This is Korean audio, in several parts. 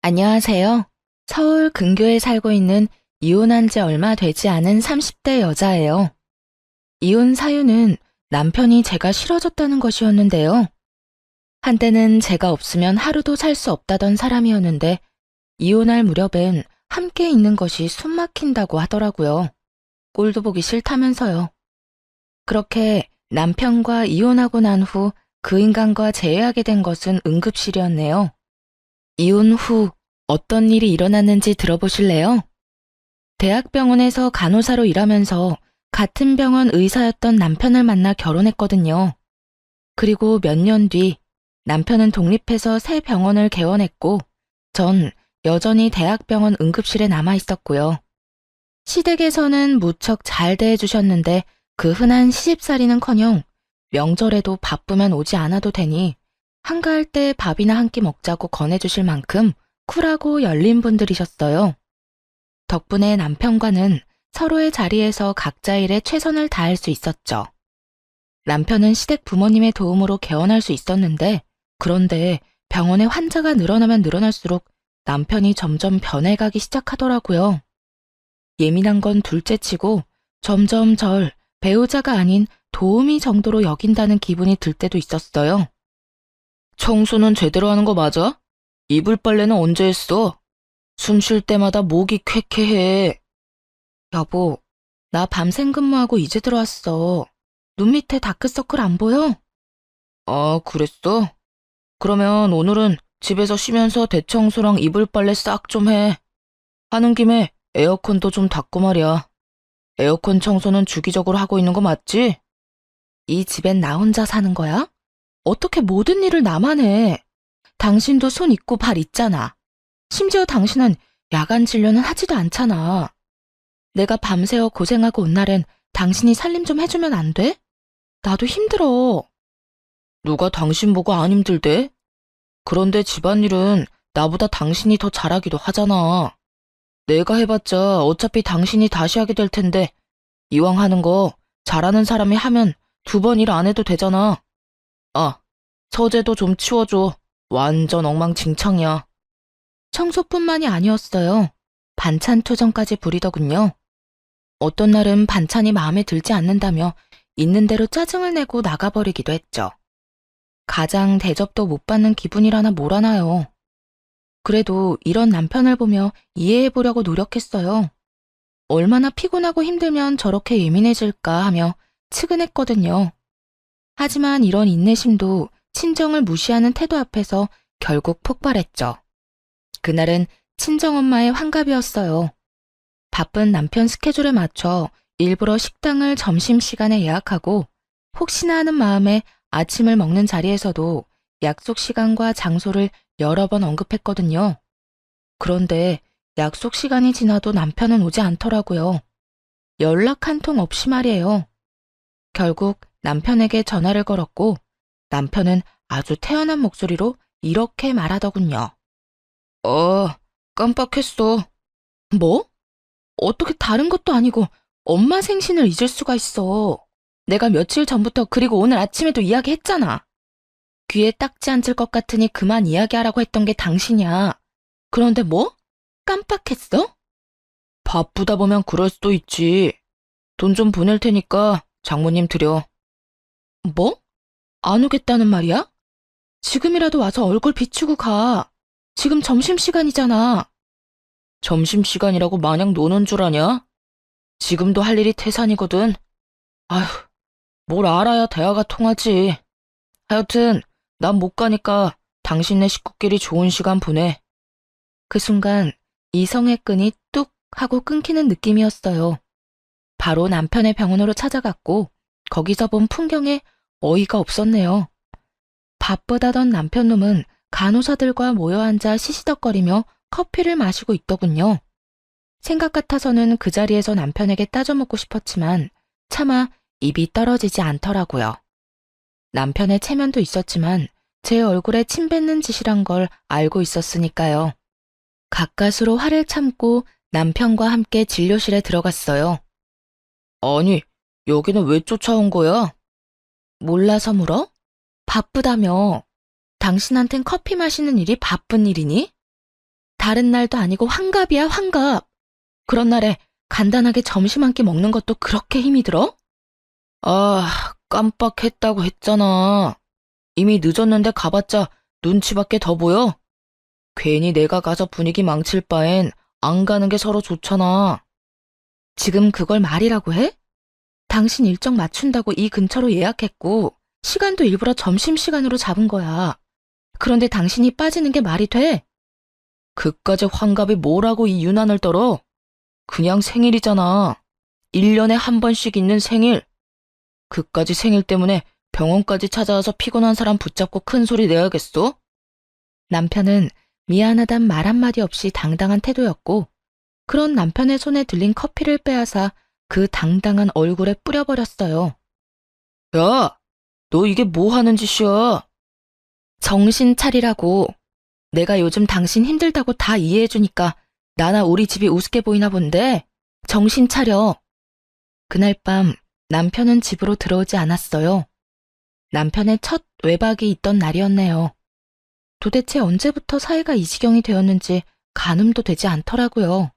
안녕하세요. 서울 근교에 살고 있는 이혼한 지 얼마 되지 않은 30대 여자예요. 이혼 사유는 남편이 제가 싫어졌다는 것이었는데요. 한때는 제가 없으면 하루도 살 수 없다던 사람이었는데 이혼할 무렵엔 함께 있는 것이 숨 막힌다고 하더라고요. 꼴도 보기 싫다면서요. 그렇게 남편과 이혼하고 난 후 그 인간과 재회하게 된 것은 응급실이었네요. 이혼 후 어떤 일이 일어났는지 들어보실래요? 대학병원에서 간호사로 일하면서 같은 병원 의사였던 남편을 만나 결혼했거든요. 그리고 몇 년 뒤 남편은 독립해서 새 병원을 개원했고 전 여전히 대학병원 응급실에 남아 있었고요. 시댁에서는 무척 잘 대해주셨는데 그 흔한 시집살이는커녕 명절에도 바쁘면 오지 않아도 되니 한가할 때 밥이나 한 끼 먹자고 권해주실 만큼 쿨하고 열린 분들이셨어요. 덕분에 남편과는 서로의 자리에서 각자 일에 최선을 다할 수 있었죠. 남편은 시댁 부모님의 도움으로 개원할 수 있었는데, 그런데 병원에 환자가 늘어나면 늘어날수록 남편이 점점 변해가기 시작하더라고요. 예민한 건 둘째치고 점점 절 배우자가 아닌 도우미 정도로 여긴다는 기분이 들 때도 있었어요. 청소는 제대로 하는 거 맞아? 이불 빨래는 언제 했어? 숨 쉴 때마다 목이 쾌쾌해. 여보, 나 밤샘 근무하고 이제 들어왔어. 눈 밑에 다크서클 안 보여? 아, 그랬어? 그러면 오늘은 집에서 쉬면서 대청소랑 이불 빨래 싹 좀 해. 하는 김에 에어컨도 좀 닦고 말이야. 에어컨 청소는 주기적으로 하고 있는 거 맞지? 이 집엔 나 혼자 사는 거야? 어떻게 모든 일을 나만 해? 당신도 손 있고 발 있잖아. 심지어 당신은 야간 진료는 하지도 않잖아. 내가 밤새워 고생하고 온 날엔 당신이 살림 좀 해주면 안 돼? 나도 힘들어. 누가 당신 보고 안 힘들대? 그런데 집안일은 나보다 당신이 더 잘하기도 하잖아. 내가 해봤자 어차피 당신이 다시 하게 될 텐데 이왕 하는 거 잘하는 사람이 하면 2번 일 안 해도 되잖아. 아, 서재도 좀 치워줘. 완전 엉망진창이야. 청소뿐만이 아니었어요. 반찬 투정까지 부리더군요. 어떤 날은 반찬이 마음에 들지 않는다며 있는 대로 짜증을 내고 나가버리기도 했죠. 가장 대접도 못 받는 기분이라나 뭐라나요. 그래도 이런 남편을 보며 이해해보려고 노력했어요. 얼마나 피곤하고 힘들면 저렇게 예민해질까 하며 측은했거든요. 하지만 이런 인내심도 친정을 무시하는 태도 앞에서 결국 폭발했죠. 그날은 친정엄마의 환갑이었어요. 바쁜 남편 스케줄에 맞춰 일부러 식당을 점심시간에 예약하고 혹시나 하는 마음에 아침을 먹는 자리에서도 약속 시간과 장소를 여러 번 언급했거든요. 그런데 약속 시간이 지나도 남편은 오지 않더라고요. 연락 한 통 없이 말이에요. 결국 남편에게 전화를 걸었고 남편은 아주 태연한 목소리로 이렇게 말하더군요. 깜빡했어. 뭐? 어떻게 다른 것도 아니고 엄마 생신을 잊을 수가 있어. 내가 며칠 전부터 그리고 오늘 아침에도 이야기했잖아. 귀에 딱지 앉을 것 같으니 그만 이야기하라고 했던 게 당신이야. 그런데 뭐? 깜빡했어? 바쁘다 보면 그럴 수도 있지. 돈 좀 보낼 테니까 장모님 드려. 뭐? 안 오겠다는 말이야? 지금이라도 와서 얼굴 비추고 가. 지금 점심시간이잖아. 점심시간이라고 마냥 노는 줄 아냐? 지금도 할 일이 태산이거든. 아휴, 뭘 알아야 대화가 통하지. 하여튼 난 못 가니까 당신네 식구끼리 좋은 시간 보내. 그 순간 이성의 끈이 뚝 하고 끊기는 느낌이었어요. 바로 남편의 병원으로 찾아갔고 거기서 본 풍경에 어이가 없었네요. 바쁘다던 남편 놈은 간호사들과 모여 앉아 시시덕거리며 커피를 마시고 있더군요. 생각 같아서는 그 자리에서 남편에게 따져먹고 싶었지만 차마 입이 떨어지지 않더라고요. 남편의 체면도 있었지만 제 얼굴에 침 뱉는 짓이란 걸 알고 있었으니까요. 가까스로 화를 참고 남편과 함께 진료실에 들어갔어요. 아니, 여기는 왜 쫓아온 거야? 몰라서 물어? 바쁘다며. 당신한텐 커피 마시는 일이 바쁜 일이니? 다른 날도 아니고 환갑이야, 환갑. 그런 날에 간단하게 점심 한 끼 먹는 것도 그렇게 힘이 들어? 아, 깜빡했다고 했잖아. 이미 늦었는데 가봤자 눈치밖에 더 보여? 괜히 내가 가서 분위기 망칠 바엔 안 가는 게 서로 좋잖아. 지금 그걸 말이라고 해? 당신 일정 맞춘다고 이 근처로 예약했고, 시간도 일부러 점심시간으로 잡은 거야. 그런데 당신이 빠지는 게 말이 돼? 그까지 환갑이 뭐라고 이 유난을 떨어? 그냥 생일이잖아. 1년에 한 번씩 있는 생일. 그까지 생일 때문에 병원까지 찾아와서 피곤한 사람 붙잡고 큰 소리 내야겠어? 남편은 미안하단 말 한마디 없이 당당한 태도였고, 그런 남편의 손에 들린 커피를 빼앗아 그 당당한 얼굴에 뿌려버렸어요. 야, 너 이게 뭐 하는 짓이야? 정신 차리라고. 내가 요즘 당신 힘들다고 다 이해해주니까 나나 우리 집이 우습게 보이나 본데 정신 차려. 그날 밤 남편은 집으로 들어오지 않았어요. 남편의 첫 외박이 있던 날이었네요. 도대체 언제부터 사이가 이 지경이 되었는지 가늠도 되지 않더라고요.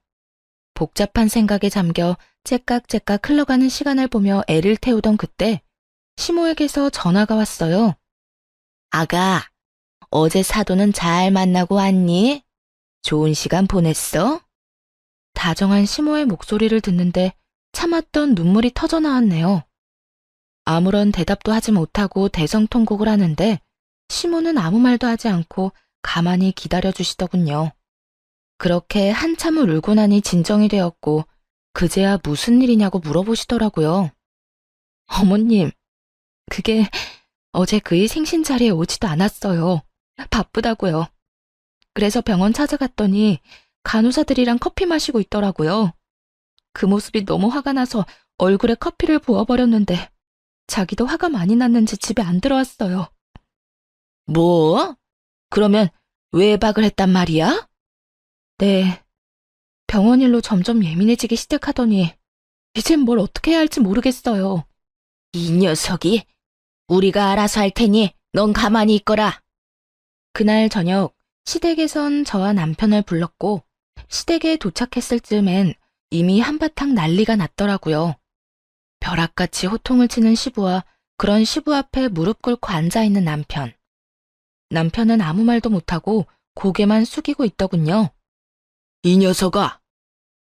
복잡한 생각에 잠겨 째깍째깍 흘러가는 시간을 보며 애를 태우던 그때 시모에게서 전화가 왔어요. 아가, 어제 사돈은 잘 만나고 왔니? 좋은 시간 보냈어? 다정한 시모의 목소리를 듣는데 참았던 눈물이 터져 나왔네요. 아무런 대답도 하지 못하고 대성통곡을 하는데 시모는 아무 말도 하지 않고 가만히 기다려주시더군요. 그렇게 한참을 울고 나니 진정이 되었고 그제야 무슨 일이냐고 물어보시더라고요. 어머님, 그게 어제 그의 생신 자리에 오지도 않았어요. 바쁘다고요. 그래서 병원 찾아갔더니 간호사들이랑 커피 마시고 있더라고요. 그 모습이 너무 화가 나서 얼굴에 커피를 부어버렸는데 자기도 화가 많이 났는지 집에 안 들어왔어요. 뭐? 그러면 외박을 했단 말이야? 네. 병원 일로 점점 예민해지기 시작하더니 이젠 뭘 어떻게 해야 할지 모르겠어요. 이 녀석이 우리가 알아서 할 테니 넌 가만히 있거라. 그날 저녁 시댁에선 저와 남편을 불렀고 시댁에 도착했을 즈음엔 이미 한바탕 난리가 났더라고요. 벼락같이 호통을 치는 시부와 그런 시부 앞에 무릎 꿇고 앉아있는 남편. 남편은 아무 말도 못하고 고개만 숙이고 있더군요. 이 녀석아,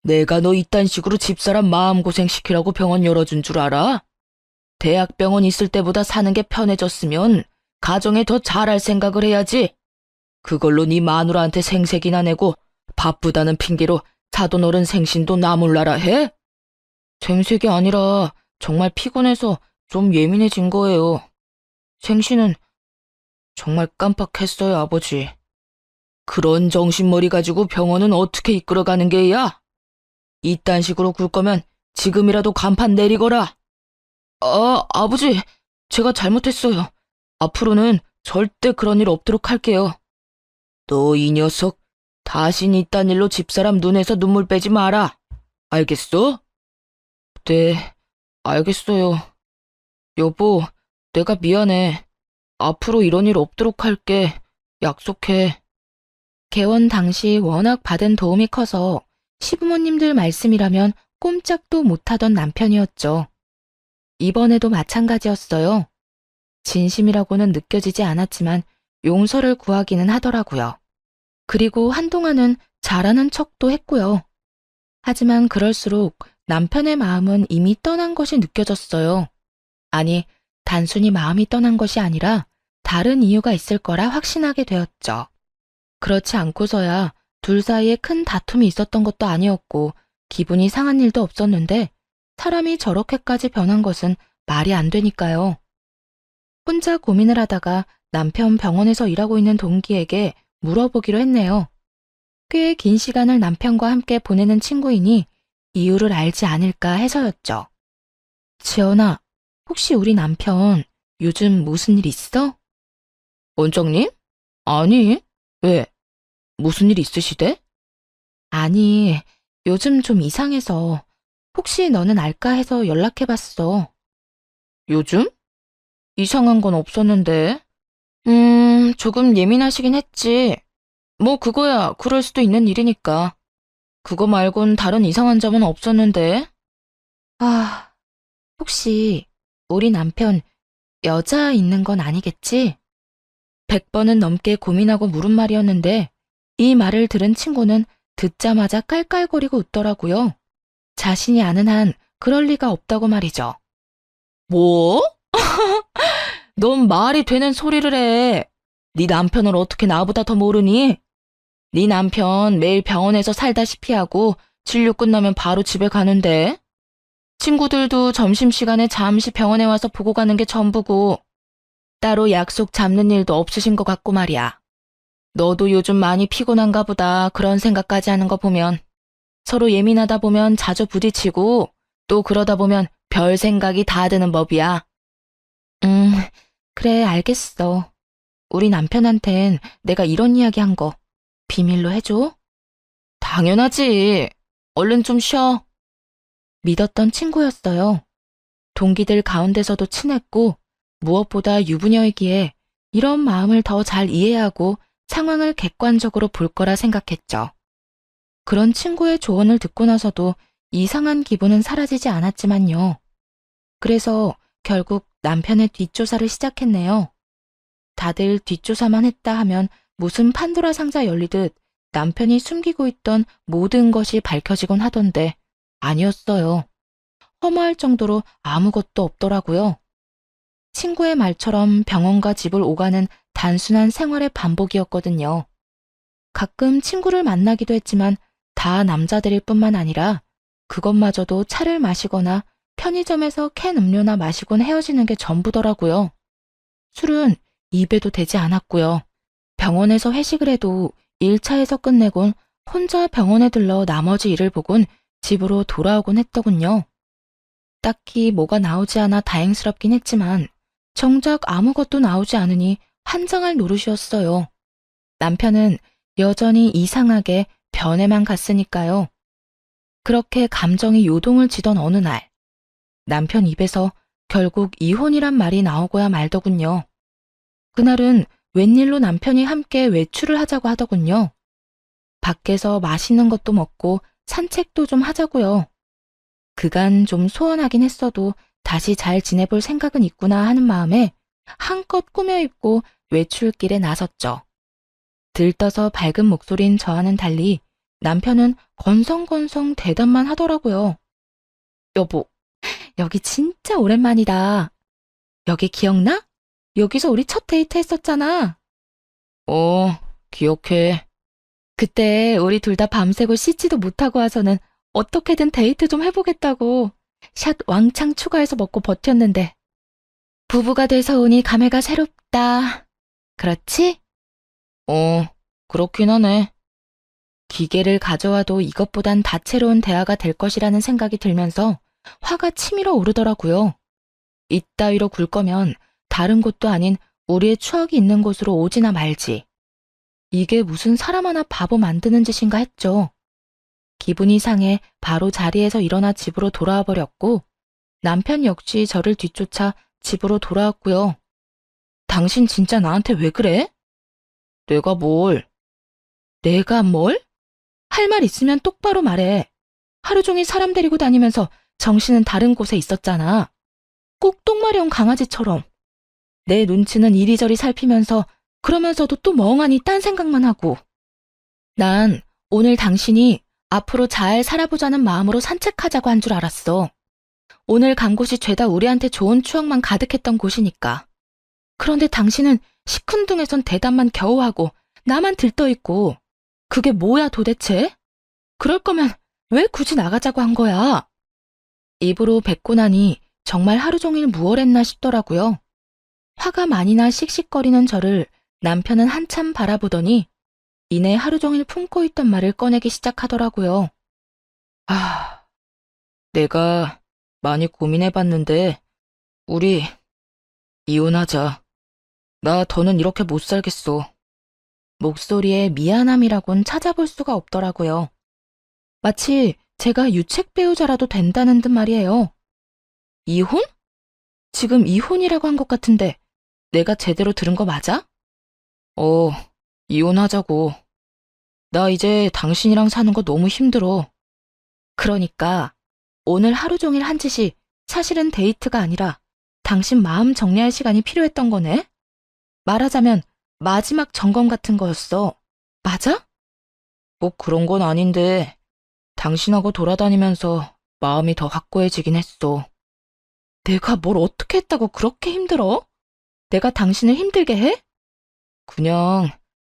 내가 너 이딴 식으로 집사람 마음고생시키라고 병원 열어준 줄 알아? 대학병원 있을 때보다 사는 게 편해졌으면 가정에 더 잘할 생각을 해야지. 그걸로 네 마누라한테 생색이나 내고 바쁘다는 핑계로 사돈 어른 생신도 나몰라라 해? 생색이 아니라 정말 피곤해서 좀 예민해진 거예요. 생신은 정말 깜빡했어요, 아버지. 그런 정신머리 가지고 병원은 어떻게 이끌어가는 게야? 이딴 식으로 굴 거면 지금이라도 간판 내리거라. 아버지, 제가 잘못했어요. 앞으로는 절대 그런 일 없도록 할게요. 너 이 녀석, 다신 이딴 일로 집사람 눈에서 눈물 빼지 마라. 알겠어? 네, 알겠어요. 여보, 내가 미안해. 앞으로 이런 일 없도록 할게. 약속해. 개원 당시 워낙 받은 도움이 커서 시부모님들 말씀이라면 꼼짝도 못하던 남편이었죠. 이번에도 마찬가지였어요. 진심이라고는 느껴지지 않았지만 용서를 구하기는 하더라고요. 그리고 한동안은 잘하는 척도 했고요. 하지만 그럴수록 남편의 마음은 이미 떠난 것이 느껴졌어요. 아니, 단순히 마음이 떠난 것이 아니라 다른 이유가 있을 거라 확신하게 되었죠. 그렇지 않고서야 둘 사이에 큰 다툼이 있었던 것도 아니었고 기분이 상한 일도 없었는데 사람이 저렇게까지 변한 것은 말이 안 되니까요. 혼자 고민을 하다가 남편 병원에서 일하고 있는 동기에게 물어보기로 했네요. 꽤 긴 시간을 남편과 함께 보내는 친구이니 이유를 알지 않을까 해서였죠. 지연아, 혹시 우리 남편 요즘 무슨 일 있어? 원장님? 아니, 왜? 무슨 일 있으시대? 아니, 요즘 좀 이상해서 혹시 너는 알까 해서 연락해봤어. 요즘? 이상한 건 없었는데. 조금 예민하시긴 했지. 뭐 그거야 그럴 수도 있는 일이니까. 그거 말곤 다른 이상한 점은 없었는데. 아, 혹시 우리 남편 여자 있는 건 아니겠지? 100번은 넘게 고민하고 물은 말이었는데 이 말을 들은 친구는 듣자마자 깔깔거리고 웃더라고요. 자신이 아는 한 그럴 리가 없다고 말이죠. 뭐? 넌 말이 되는 소리를 해. 네 남편을 어떻게 나보다 더 모르니? 네 남편 매일 병원에서 살다시피 하고 진료 끝나면 바로 집에 가는데. 친구들도 점심시간에 잠시 병원에 와서 보고 가는 게 전부고 따로 약속 잡는 일도 없으신 것 같고 말이야. 너도 요즘 많이 피곤한가 보다 그런 생각까지 하는 거 보면 서로 예민하다 보면 자주 부딪히고 또 그러다 보면 별 생각이 다 드는 법이야. 그래 알겠어. 우리 남편한텐 내가 이런 이야기 한 거 비밀로 해줘? 당연하지. 얼른 좀 쉬어. 믿었던 친구였어요. 동기들 가운데서도 친했고 무엇보다 유부녀이기에 이런 마음을 더 잘 이해하고 상황을 객관적으로 볼 거라 생각했죠. 그런 친구의 조언을 듣고 나서도 이상한 기분은 사라지지 않았지만요. 그래서 결국 남편의 뒷조사를 시작했네요. 다들 뒷조사만 했다 하면 무슨 판도라 상자 열리듯 남편이 숨기고 있던 모든 것이 밝혀지곤 하던데 아니었어요. 허무할 정도로 아무것도 없더라고요. 친구의 말처럼 병원과 집을 오가는 단순한 생활의 반복이었거든요. 가끔 친구를 만나기도 했지만 다 남자들일 뿐만 아니라 그것마저도 차를 마시거나 편의점에서 캔 음료나 마시곤 헤어지는 게 전부더라고요. 술은 입에도 대지 않았고요. 병원에서 회식을 해도 1차에서 끝내곤 혼자 병원에 들러 나머지 일을 보곤 집으로 돌아오곤 했더군요. 딱히 뭐가 나오지 않아 다행스럽긴 했지만 정작 아무것도 나오지 않으니 환장할 노릇이었어요. 남편은 여전히 이상하게 변해만 갔으니까요. 그렇게 감정이 요동을 지던 어느 날, 남편 입에서 결국 이혼이란 말이 나오고야 말더군요. 그날은 웬일로 남편이 함께 외출을 하자고 하더군요. 밖에서 맛있는 것도 먹고 산책도 좀 하자고요. 그간 좀 소원하긴 했어도 다시 잘 지내볼 생각은 있구나 하는 마음에 한껏 꾸며입고 외출길에 나섰죠. 들떠서 밝은 목소리인 저와는 달리 남편은 건성건성 대답만 하더라고요. 여보, 여기 진짜 오랜만이다. 여기 기억나? 여기서 우리 첫 데이트 했었잖아. 기억해. 그때 우리 둘 다 밤새고 씻지도 못하고 와서는 어떻게든 데이트 좀 해보겠다고 샷 왕창 추가해서 먹고 버텼는데 부부가 돼서 오니 감회가 새롭다. 그렇지? 그렇긴 하네. 기계를 가져와도 이것보단 다채로운 대화가 될 것이라는 생각이 들면서 화가 치밀어 오르더라고요. 이따위로 굴 거면 다른 곳도 아닌 우리의 추억이 있는 곳으로 오지나 말지. 이게 무슨 사람 하나 바보 만드는 짓인가 했죠. 기분이 상해 바로 자리에서 일어나 집으로 돌아와 버렸고 남편 역시 저를 뒤쫓아 집으로 돌아왔고요. 당신 진짜 나한테 왜 그래? 내가 뭘? 내가 뭘? 할 말 있으면 똑바로 말해. 하루 종일 사람 데리고 다니면서 정신은 다른 곳에 있었잖아. 꼭 똥마려운 강아지처럼. 내 눈치는 이리저리 살피면서 그러면서도 또 멍하니 딴 생각만 하고. 난 오늘 당신이 앞으로 잘 살아보자는 마음으로 산책하자고 한 줄 알았어. 오늘 간 곳이 죄다 우리한테 좋은 추억만 가득했던 곳이니까. 그런데 당신은 시큰둥해선 대답만 겨우 하고 나만 들떠있고 그게 뭐야 도대체? 그럴 거면 왜 굳이 나가자고 한 거야? 입으로 뱉고 나니 정말 하루 종일 무얼했나 싶더라고요. 화가 많이 나 씩씩거리는 저를 남편은 한참 바라보더니 이내 하루 종일 품고 있던 말을 꺼내기 시작하더라고요. 내가 많이 고민해봤는데 우리 이혼하자. 나 더는 이렇게 못 살겠어. 목소리에 미안함이라곤 찾아볼 수가 없더라고요. 마치 제가 유책 배우자라도 된다는 듯 말이에요. 이혼? 지금 이혼이라고 한 것 같은데 내가 제대로 들은 거 맞아? 이혼하자고. 나 이제 당신이랑 사는 거 너무 힘들어. 그러니까 오늘 하루 종일 한 짓이 사실은 데이트가 아니라 당신 마음 정리할 시간이 필요했던 거네? 말하자면 마지막 점검 같은 거였어. 맞아? 뭐 그런 건 아닌데 당신하고 돌아다니면서 마음이 더 확고해지긴 했어. 내가 뭘 어떻게 했다고 그렇게 힘들어? 내가 당신을 힘들게 해? 그냥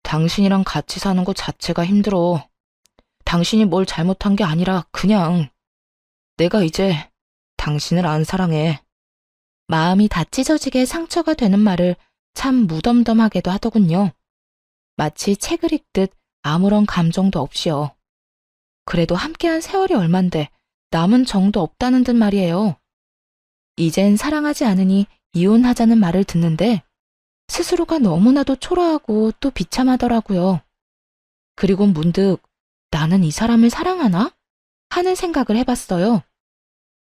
당신이랑 같이 사는 것 자체가 힘들어. 당신이 뭘 잘못한 게 아니라 그냥 내가 이제 당신을 안 사랑해. 마음이 다 찢어지게 상처가 되는 말을 참 무덤덤하게도 하더군요. 마치 책을 읽듯 아무런 감정도 없이요. 그래도 함께한 세월이 얼만데 남은 정도 없다는 듯 말이에요. 이젠 사랑하지 않으니 이혼하자는 말을 듣는데 스스로가 너무나도 초라하고 또 비참하더라고요. 그리고 문득 나는 이 사람을 사랑하나? 하는 생각을 해봤어요.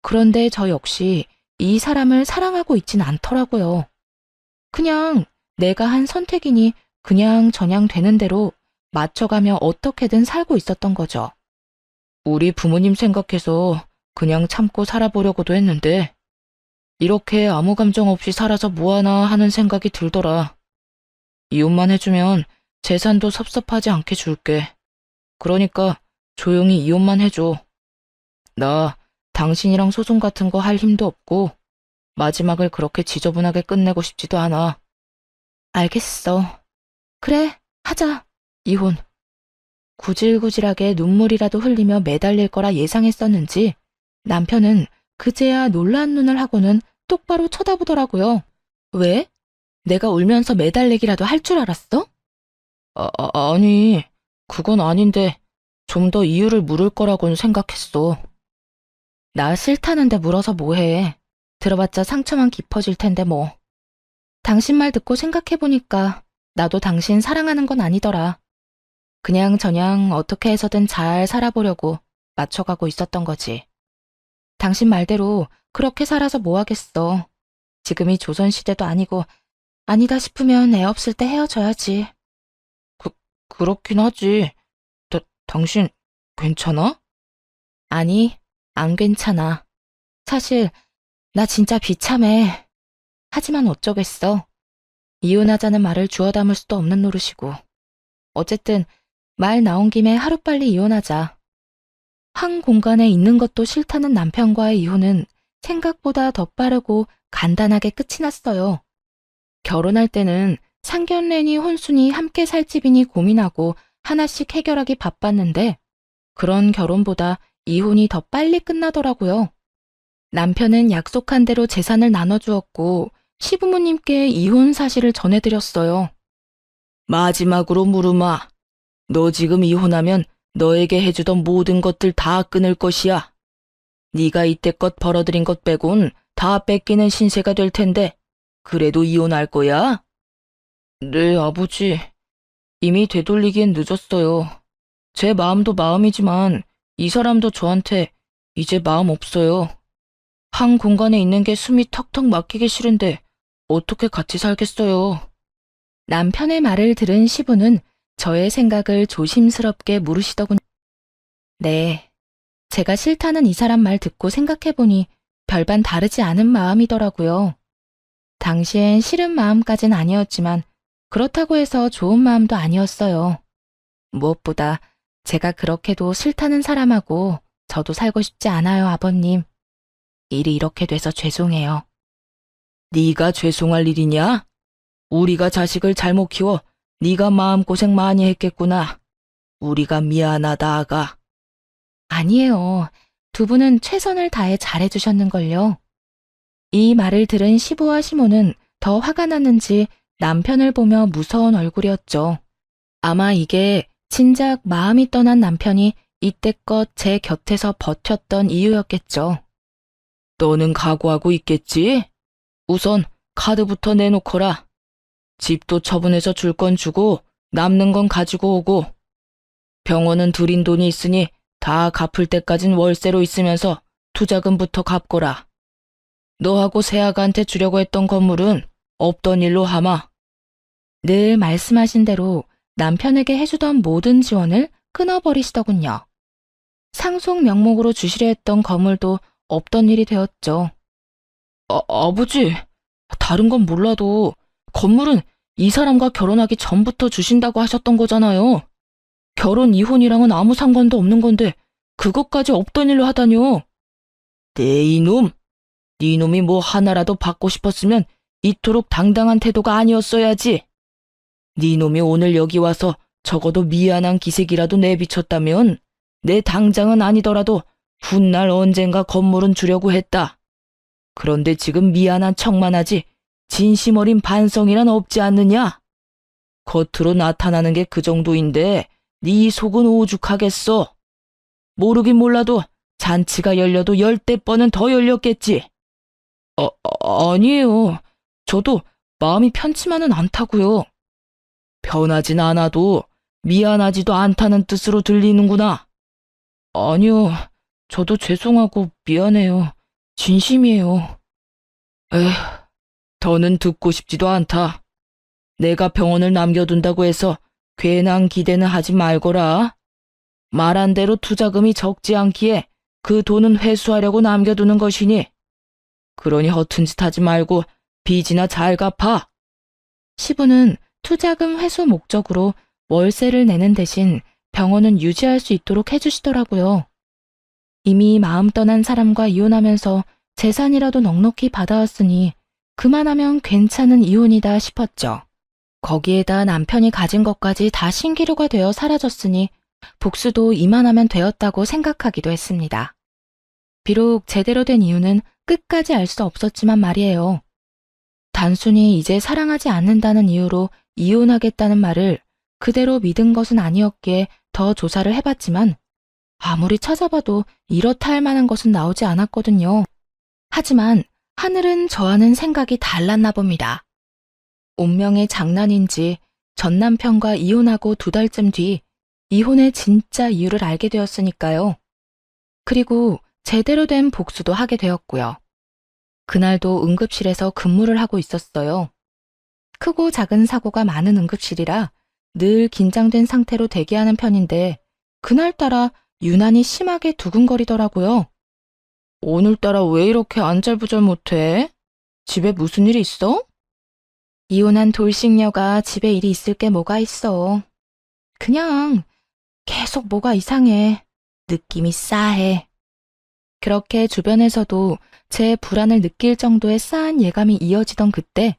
그런데 저 역시 이 사람을 사랑하고 있진 않더라고요. 그냥 내가 한 선택이니 그냥 저냥 되는 대로 맞춰가며 어떻게든 살고 있었던 거죠. 우리 부모님 생각해서 그냥 참고 살아보려고도 했는데 이렇게 아무 감정 없이 살아서 뭐하나 하는 생각이 들더라. 이혼만 해주면 재산도 섭섭하지 않게 줄게. 그러니까 조용히 이혼만 해줘. 나 당신이랑 소송 같은 거 할 힘도 없고 마지막을 그렇게 지저분하게 끝내고 싶지도 않아. 알겠어. 그래, 하자. 이혼. 구질구질하게 눈물이라도 흘리며 매달릴 거라 예상했었는지 남편은 그제야 놀란 눈을 하고는 똑바로 쳐다보더라고요. 왜? 내가 울면서 매달리기라도 할 줄 알았어? 아니, 그건 아닌데 좀 더 이유를 물을 거라고는 생각했어. 나 싫다는데 물어서 뭐해. 들어봤자 상처만 깊어질 텐데 뭐. 당신 말 듣고 생각해보니까 나도 당신 사랑하는 건 아니더라. 그냥저냥 어떻게 해서든 잘 살아보려고 맞춰가고 있었던 거지. 당신 말대로 그렇게 살아서 뭐 하겠어. 지금이 조선시대도 아니고 아니다 싶으면 애 없을 때 헤어져야지. 그렇긴 하지. 당신 괜찮아? 아니, 안 괜찮아. 사실 나 진짜 비참해. 하지만 어쩌겠어. 이혼하자는 말을 주워 담을 수도 없는 노릇이고. 어쨌든 말 나온 김에 하루빨리 이혼하자. 한 공간에 있는 것도 싫다는 남편과의 이혼은 생각보다 더 빠르고 간단하게 끝이 났어요. 결혼할 때는 상견례니 혼수니 함께 살 집이니 고민하고 하나씩 해결하기 바빴는데 그런 결혼보다 이혼이 더 빨리 끝나더라고요. 남편은 약속한 대로 재산을 나눠주었고 시부모님께 이혼 사실을 전해드렸어요. 마지막으로 물으마. 너 지금 이혼하면 너에게 해주던 모든 것들 다 끊을 것이야. 네가 이때껏 벌어들인 것 빼곤 다 뺏기는 신세가 될 텐데 그래도 이혼할 거야? 네, 아버지. 이미 되돌리기엔 늦었어요. 제 마음도 마음이지만 이 사람도 저한테 이제 마음 없어요. 한 공간에 있는 게 숨이 턱턱 막히기 싫은데 어떻게 같이 살겠어요. 남편의 말을 들은 시부는 저의 생각을 조심스럽게 물으시더군요. 네, 제가 싫다는 이 사람 말 듣고 생각해보니 별반 다르지 않은 마음이더라고요. 당시엔 싫은 마음까진 아니었지만 그렇다고 해서 좋은 마음도 아니었어요. 무엇보다 제가 그렇게도 싫다는 사람하고 저도 살고 싶지 않아요, 아버님. 일이 이렇게 돼서 죄송해요. 네가 죄송할 일이냐? 우리가 자식을 잘못 키워 네가 마음고생 많이 했겠구나. 우리가 미안하다, 아가. 아니에요. 두 분은 최선을 다해 잘해주셨는걸요. 이 말을 들은 시부와 시모는 더 화가 났는지 남편을 보며 무서운 얼굴이었죠. 아마 이게 진작 마음이 떠난 남편이 이때껏 제 곁에서 버텼던 이유였겠죠. 너는 각오하고 있겠지? 우선 카드부터 내놓거라. 집도 처분해서 줄 건 주고 남는 건 가지고 오고 병원은 들인 돈이 있으니 다 갚을 때까진 월세로 있으면서 투자금부터 갚거라. 너하고 새아가한테 주려고 했던 건물은 없던 일로 하마. 늘 말씀하신 대로 남편에게 해주던 모든 지원을 끊어버리시더군요. 상속 명목으로 주시려 했던 건물도 없던 일이 되었죠. 아버지, 다른 건 몰라도 건물은 이 사람과 결혼하기 전부터 주신다고 하셨던 거잖아요. 결혼 이혼이랑은 아무 상관도 없는 건데 그것까지 없던 일로 하다뇨. 네 이놈, 네 놈이 뭐 하나라도 받고 싶었으면 이토록 당당한 태도가 아니었어야지. 네 놈이 오늘 여기 와서 적어도 미안한 기색이라도 내비쳤다면 내 당장은 아니더라도 훗날 언젠가 건물은 주려고 했다. 그런데 지금 미안한 척만 하지 진심 어린 반성이란 없지 않느냐? 겉으로 나타나는 게 그 정도인데 네 속은 오죽하겠어. 모르긴 몰라도 잔치가 열려도 10대 번은 더 열렸겠지. 아니에요. 저도 마음이 편치만은 않다고요. 편하진 않아도 미안하지도 않다는 뜻으로 들리는구나. 아니요. 저도 죄송하고 미안해요. 진심이에요. 에휴, 더는 듣고 싶지도 않다. 내가 병원을 남겨둔다고 해서 괜한 기대는 하지 말거라. 말한 대로 투자금이 적지 않기에 그 돈은 회수하려고 남겨두는 것이니. 그러니 허튼 짓 하지 말고 빚이나 잘 갚아. 시부는 투자금 회수 목적으로 월세를 내는 대신 병원은 유지할 수 있도록 해주시더라고요. 이미 마음 떠난 사람과 이혼하면서 재산이라도 넉넉히 받아왔으니 그만하면 괜찮은 이혼이다 싶었죠. 거기에다 남편이 가진 것까지 다 신기루가 되어 사라졌으니 복수도 이만하면 되었다고 생각하기도 했습니다. 비록 제대로 된 이유는 끝까지 알 수 없었지만 말이에요. 단순히 이제 사랑하지 않는다는 이유로 이혼하겠다는 말을 그대로 믿은 것은 아니었기에 더 조사를 해봤지만 아무리 찾아봐도 이렇다 할 만한 것은 나오지 않았거든요. 하지만 하늘은 저와는 생각이 달랐나 봅니다. 운명의 장난인지 전 남편과 이혼하고 2달쯤 뒤 이혼의 진짜 이유를 알게 되었으니까요. 그리고 제대로 된 복수도 하게 되었고요. 그날도 응급실에서 근무를 하고 있었어요. 크고 작은 사고가 많은 응급실이라 늘 긴장된 상태로 대기하는 편인데 그날따라 유난히 심하게 두근거리더라고요. 오늘따라 왜 이렇게 안절부절 못해? 집에 무슨 일 있어? 이혼한 돌싱녀가 집에 일이 있을 게 뭐가 있어. 그냥 계속 뭐가 이상해. 느낌이 싸해. 그렇게 주변에서도 제 불안을 느낄 정도의 싸한 예감이 이어지던 그때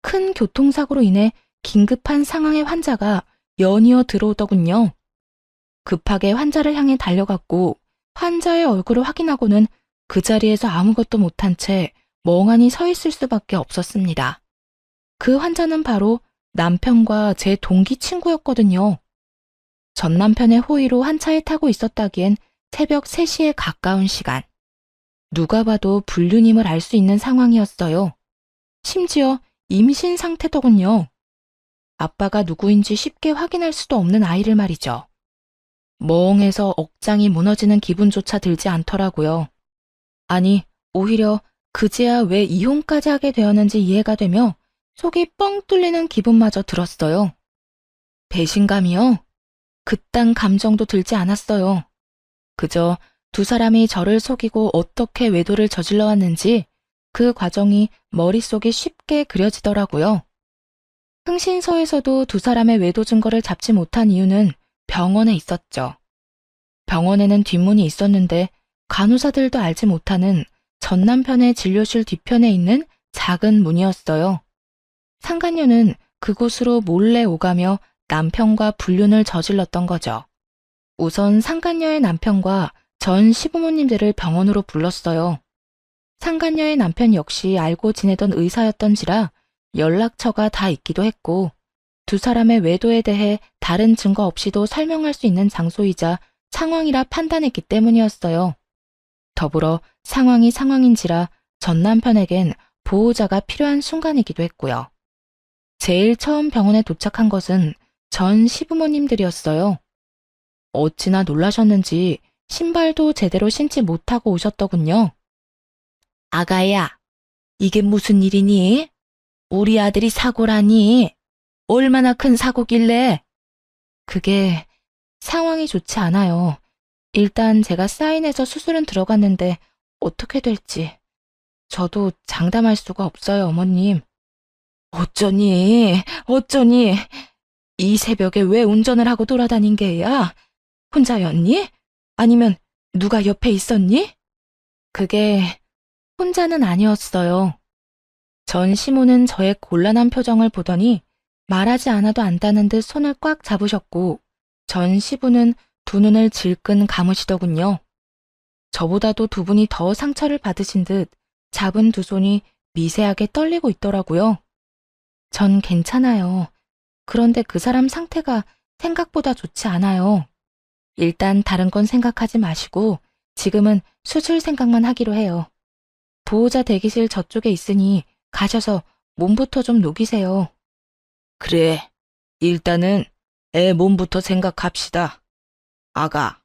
큰 교통사고로 인해 긴급한 상황의 환자가 연이어 들어오더군요. 급하게 환자를 향해 달려갔고 환자의 얼굴을 확인하고는 그 자리에서 아무것도 못한 채 멍하니 서 있을 수밖에 없었습니다. 그 환자는 바로 남편과 제 동기 친구였거든요. 전 남편의 호의로 한 차에 타고 있었다기엔 새벽 3시에 가까운 시간. 누가 봐도 불륜임을 알 수 있는 상황이었어요. 심지어 임신 상태더군요. 아빠가 누구인지 쉽게 확인할 수도 없는 아이를 말이죠. 멍해서 억장이 무너지는 기분조차 들지 않더라고요. 아니, 오히려 그제야 왜 이혼까지 하게 되었는지 이해가 되며 속이 뻥 뚫리는 기분마저 들었어요. 배신감이요? 그딴 감정도 들지 않았어요. 그저 2사람이 저를 속이고 어떻게 외도를 저질러 왔는지 그 과정이 머릿속에 쉽게 그려지더라고요. 흥신소에서도 2사람의 외도 증거를 잡지 못한 이유는 병원에 있었죠. 병원에는 뒷문이 있었는데 간호사들도 알지 못하는 전 남편의 진료실 뒤편에 있는 작은 문이었어요. 상간녀는 그곳으로 몰래 오가며 남편과 불륜을 저질렀던 거죠. 우선 상간녀의 남편과 전 시부모님들을 병원으로 불렀어요. 상간녀의 남편 역시 알고 지내던 의사였던지라 연락처가 다 있기도 했고 2사람의 외도에 대해 다른 증거 없이도 설명할 수 있는 장소이자 상황이라 판단했기 때문이었어요. 더불어 상황이 상황인지라 전 남편에겐 보호자가 필요한 순간이기도 했고요. 제일 처음 병원에 도착한 것은 전 시부모님들이었어요. 어찌나 놀라셨는지 신발도 제대로 신지 못하고 오셨더군요. 아가야, 이게 무슨 일이니? 우리 아들이 사고라니? 얼마나 큰 사고길래? 그게 상황이 좋지 않아요. 일단 제가 사인해서 수술은 들어갔는데 어떻게 될지. 저도 장담할 수가 없어요, 어머님. 어쩌니, 어쩌니. 이 새벽에 왜 운전을 하고 돌아다닌 게야? 혼자였니? 아니면 누가 옆에 있었니? 그게 혼자는 아니었어요. 전 시모는 저의 곤란한 표정을 보더니 말하지 않아도 안다는 듯 손을 꽉 잡으셨고 전 시부는 두 눈을 질끈 감으시더군요. 저보다도 두 분이 더 상처를 받으신 듯 잡은 두 손이 미세하게 떨리고 있더라고요. 전 괜찮아요. 그런데 그 사람 상태가 생각보다 좋지 않아요. 일단 다른 건 생각하지 마시고 지금은 수술 생각만 하기로 해요. 보호자 대기실 저쪽에 있으니 가셔서 몸부터 좀 녹이세요. 그래, 일단은 애 몸부터 생각합시다. 아가,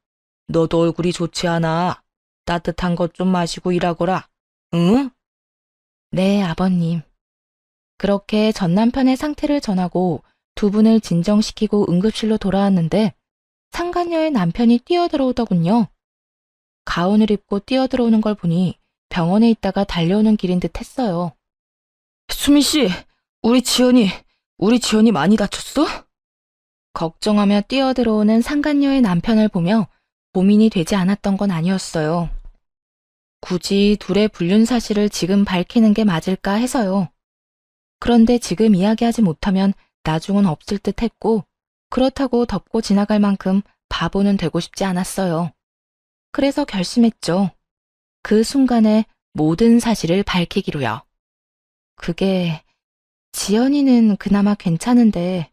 너도 얼굴이 좋지 않아. 따뜻한 것 좀 마시고 일하거라. 응? 네, 아버님. 그렇게 전 남편의 상태를 전하고 두 분을 진정시키고 응급실로 돌아왔는데 상간녀의 남편이 뛰어들어오더군요. 가운을 입고 뛰어들어오는 걸 보니 병원에 있다가 달려오는 길인 듯 했어요. 수민 씨, 우리 지연이 많이 다쳤어? 걱정하며 뛰어들어오는 상간녀의 남편을 보며 고민이 되지 않았던 건 아니었어요. 굳이 둘의 불륜 사실을 지금 밝히는 게 맞을까 해서요. 그런데 지금 이야기하지 못하면 나중은 없을 듯 했고 그렇다고 덮고 지나갈 만큼 바보는 되고 싶지 않았어요. 그래서 결심했죠. 그 순간에 모든 사실을 밝히기로요. 그게 지연이는 그나마 괜찮은데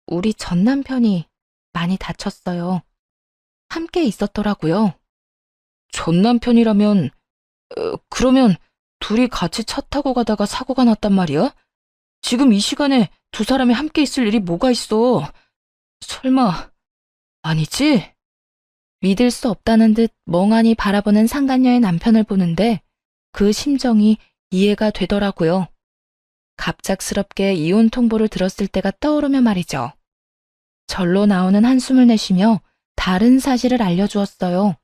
우리 전 남편이 많이 다쳤어요. 함께 있었더라고요. 전 남편이라면 그러면 둘이 같이 차 타고 가다가 사고가 났단 말이야? 지금 이 시간에 두 사람이 함께 있을 일이 뭐가 있어? 설마 아니지? 믿을 수 없다는 듯 멍하니 바라보는 상간녀의 남편을 보는데 그 심정이 이해가 되더라고요. 갑작스럽게 이혼 통보를 들었을 때가 떠오르며 말이죠. 절로 나오는 한숨을 내쉬며 다른 사실을 알려주었어요.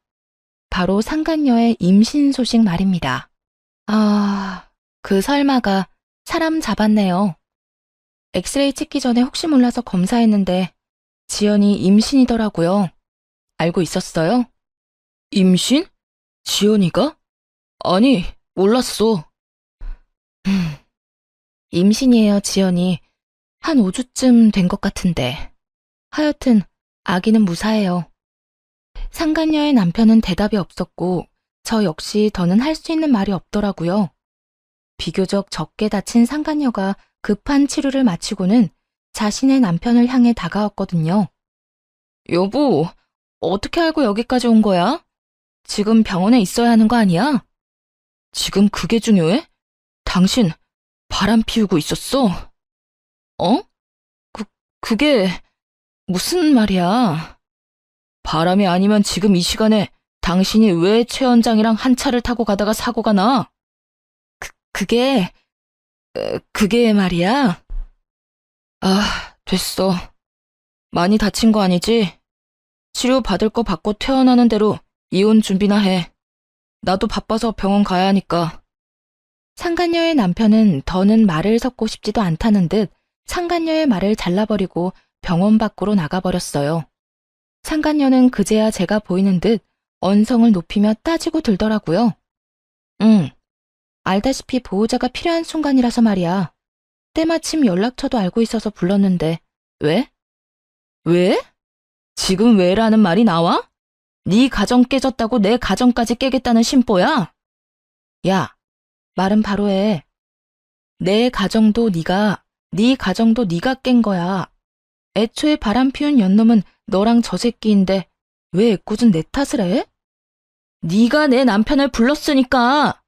바로 상간녀의 임신 소식 말입니다. 그 설마가 사람 잡았네요. 엑스레이 찍기 전에 혹시 몰라서 검사했는데 지연이 임신이더라고요. 알고 있었어요? 임신? 지연이가? 아니, 몰랐어. 임신이에요, 지연이. 한 5주쯤 된 것 같은데. 하여튼 아기는 무사해요. 상간녀의 남편은 대답이 없었고 저 역시 더는 할 수 있는 말이 없더라고요. 비교적 적게 다친 상간녀가 급한 치료를 마치고는 자신의 남편을 향해 다가왔거든요. 여보, 어떻게 알고 여기까지 온 거야? 지금 병원에 있어야 하는 거 아니야? 지금 그게 중요해? 당신 바람 피우고 있었어? 어? 그게 무슨 말이야? 바람이 아니면 지금 이 시간에 당신이 왜 최 원장이랑 한 차를 타고 가다가 사고가 나? 그게 말이야? 됐어. 많이 다친 거 아니지? 치료 받을 거 받고 퇴원하는 대로 이혼 준비나 해. 나도 바빠서 병원 가야 하니까. 상간녀의 남편은 더는 말을 섞고 싶지도 않다는 듯 상간녀의 말을 잘라버리고 병원 밖으로 나가버렸어요. 상간녀는 그제야 제가 보이는 듯 언성을 높이며 따지고 들더라고요. 응, 알다시피 보호자가 필요한 순간이라서 말이야. 때마침 연락처도 알고 있어서 불렀는데 왜? 왜? 지금 왜라는 말이 나와? 네 가정 깨졌다고 내 가정까지 깨겠다는 심보야? 야, 말은 바로 해. 네 가정도 네가 깬 거야. 애초에 바람 피운 연놈은 너랑 저 새끼인데 왜 애꿎은 내 탓을 해? 네가 내 남편을 불렀으니까.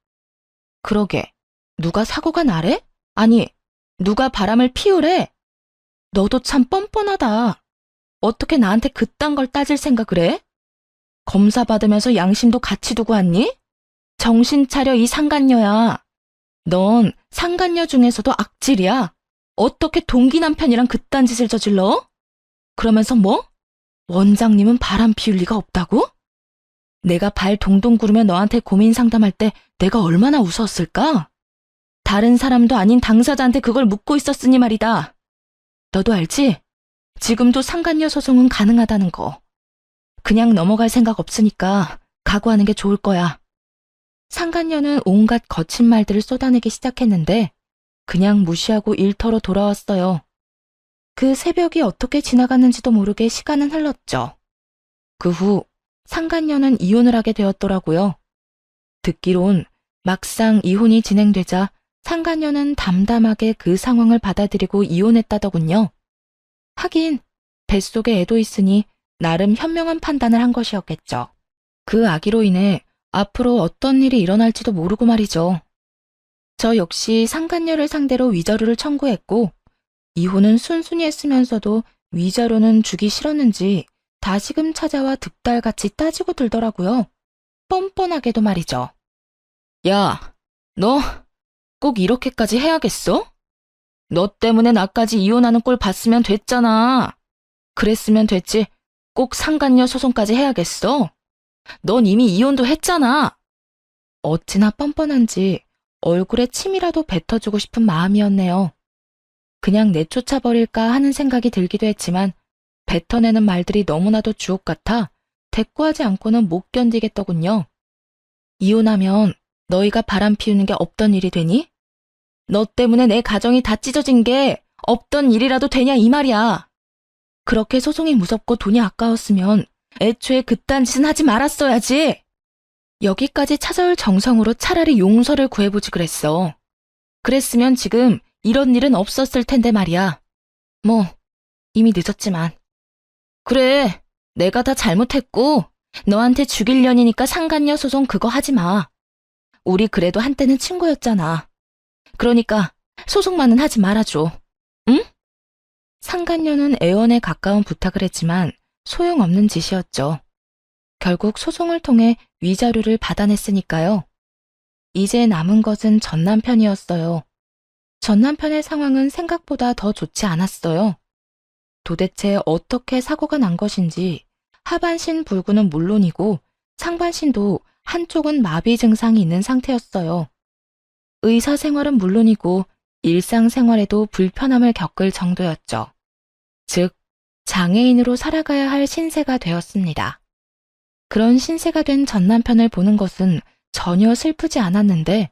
그러게, 누가 사고가 나래? 아니, 누가 바람을 피우래? 너도 참 뻔뻔하다. 어떻게 나한테 그딴 걸 따질 생각을 해? 검사 받으면서 양심도 같이 두고 왔니? 정신 차려 이 상간녀야. 넌 상간녀 중에서도 악질이야. 어떻게 동기 남편이랑 그딴 짓을 저질러? 그러면서 뭐? 원장님은 바람 피울 리가 없다고? 내가 발 동동 구르며 너한테 고민 상담할 때 내가 얼마나 웃었을까? 다른 사람도 아닌 당사자한테 그걸 묻고 있었으니 말이다. 너도 알지? 지금도 상간녀 소송은 가능하다는 거. 그냥 넘어갈 생각 없으니까 각오하는 게 좋을 거야. 상간녀는 온갖 거친 말들을 쏟아내기 시작했는데 그냥 무시하고 일터로 돌아왔어요. 그 새벽이 어떻게 지나갔는지도 모르게 시간은 흘렀죠. 그 후 상간녀는 이혼을 하게 되었더라고요. 듣기론 막상 이혼이 진행되자 상간녀는 담담하게 그 상황을 받아들이고 이혼했다더군요. 하긴 뱃속에 애도 있으니 나름 현명한 판단을 한 것이었겠죠. 그 아기로 인해 앞으로 어떤 일이 일어날지도 모르고 말이죠. 저 역시 상간녀를 상대로 위자료를 청구했고 이혼은 순순히 했으면서도 위자료는 주기 싫었는지 다시금 찾아와 득달같이 따지고 들더라고요. 뻔뻔하게도 말이죠. 야, 너 꼭 이렇게까지 해야겠어? 너 때문에 나까지 이혼하는 꼴 봤으면 됐잖아. 그랬으면 됐지. 꼭 상간녀 소송까지 해야겠어? 넌 이미 이혼도 했잖아. 어찌나 뻔뻔한지 얼굴에 침이라도 뱉어주고 싶은 마음이었네요. 그냥 내쫓아버릴까 하는 생각이 들기도 했지만 뱉어내는 말들이 너무나도 주옥 같아 대꾸하지 않고는 못 견디겠더군요. 이혼하면 너희가 바람 피우는 게 없던 일이 되니? 너 때문에 내 가정이 다 찢어진 게 없던 일이라도 되냐 이 말이야. 그렇게 소송이 무섭고 돈이 아까웠으면 애초에 그딴 짓은 하지 말았어야지. 여기까지 찾아올 정성으로 차라리 용서를 구해보지 그랬어. 그랬으면 지금 이런 일은 없었을 텐데 말이야. 뭐 이미 늦었지만. 그래, 내가 다 잘못했고 너한테 죽일 년이니까 상간녀 소송 그거 하지 마. 우리 그래도 한때는 친구였잖아. 그러니까 소송만은 하지 말아줘. 응? 상간녀는 애원에 가까운 부탁을 했지만 소용없는 짓이었죠. 결국 소송을 통해 위자료를 받아냈으니까요. 이제 남은 것은 전 남편이었어요. 전 남편의 상황은 생각보다 더 좋지 않았어요. 도대체 어떻게 사고가 난 것인지 하반신 불구는 물론이고 상반신도 한쪽은 마비 증상이 있는 상태였어요. 의사 생활은 물론이고 일상생활에도 불편함을 겪을 정도였죠. 즉, 장애인으로 살아가야 할 신세가 되었습니다. 그런 신세가 된 전 남편을 보는 것은 전혀 슬프지 않았는데